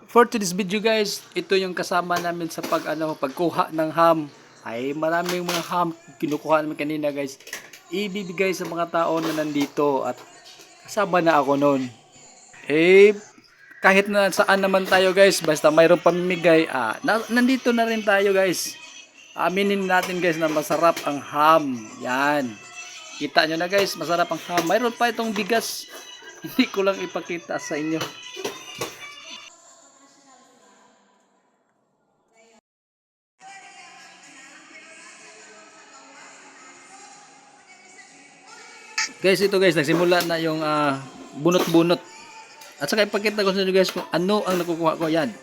For today's video guys, ito yung kasama namin sa pagkuha ng ham. Ay maraming mga ham kinukuha namin kanina guys. Ibibigay sa mga tao na nandito at kasama na ako noon. Kahit na saan naman tayo guys, basta mayroong pamimigay, nandito na rin tayo guys. Aminin natin guys na masarap ang ham. Yan. Kita nyo na guys, masarap ang ham. Mayroon pa itong bigas. Hindi ko lang ipakita sa inyo. Guys, ito guys, nagsimula na yung bunot-bunot. At saka ipakita ko sa inyo guys kung ano ang nakukuha ko. Yan.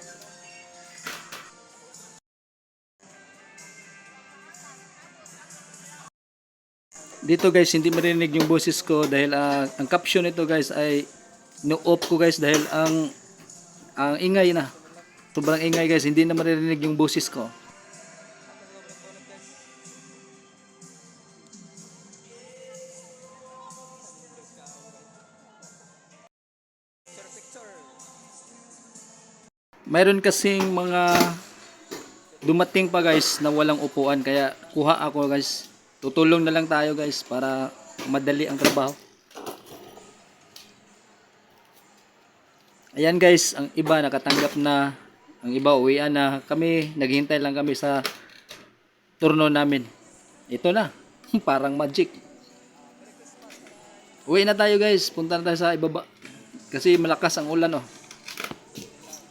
Dito guys, hindi marinig yung boses ko dahil ang caption nito guys ay no-off ko guys dahil ang ingay na. Sobrang ingay guys, hindi na maririnig yung boses ko. Mayroon kasing mga dumating pa guys na walang upuan kaya kuha ako guys. Tutulong na lang tayo guys para madali ang trabaho. Ayan guys, ang iba nakatanggap na, ang iba uwian na. Kami, naghihintay lang kami sa turno namin. Ito na, parang magic. Uwi na tayo guys, punta na tayo sa ibaba. Kasi malakas ang ulan oh.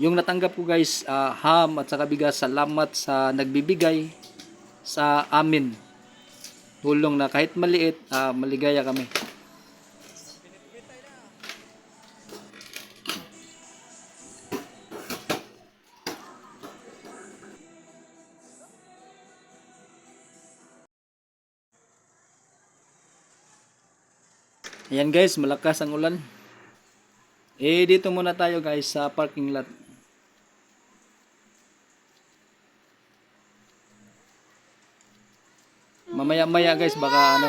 Yung natanggap ko guys, ham at saka bigas, salamat sa nagbibigay sa amin. Tulong na kahit maliit, maligaya kami. Ayan guys, malakas ang ulan. Dito muna tayo guys sa parking lot. Mamaya-maya guys, baka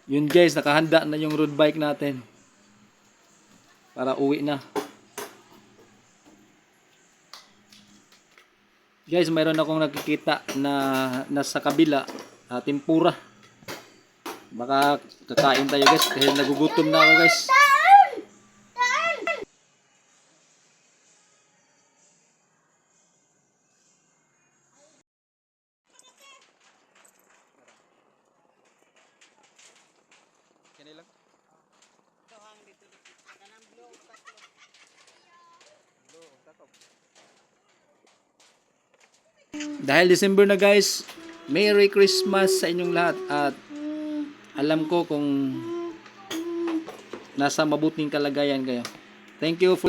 Yun guys, nakahanda na yung road bike natin. Para uwi na. Guys, mayroon akong nakikita na nasa kabila, tempura. Baka kakain tayo guys, kasi nagugutom na ako guys. Dahil December na guys, Merry Christmas sa inyong lahat at alam ko kung nasa mabuting kalagayan kayo. Thank you for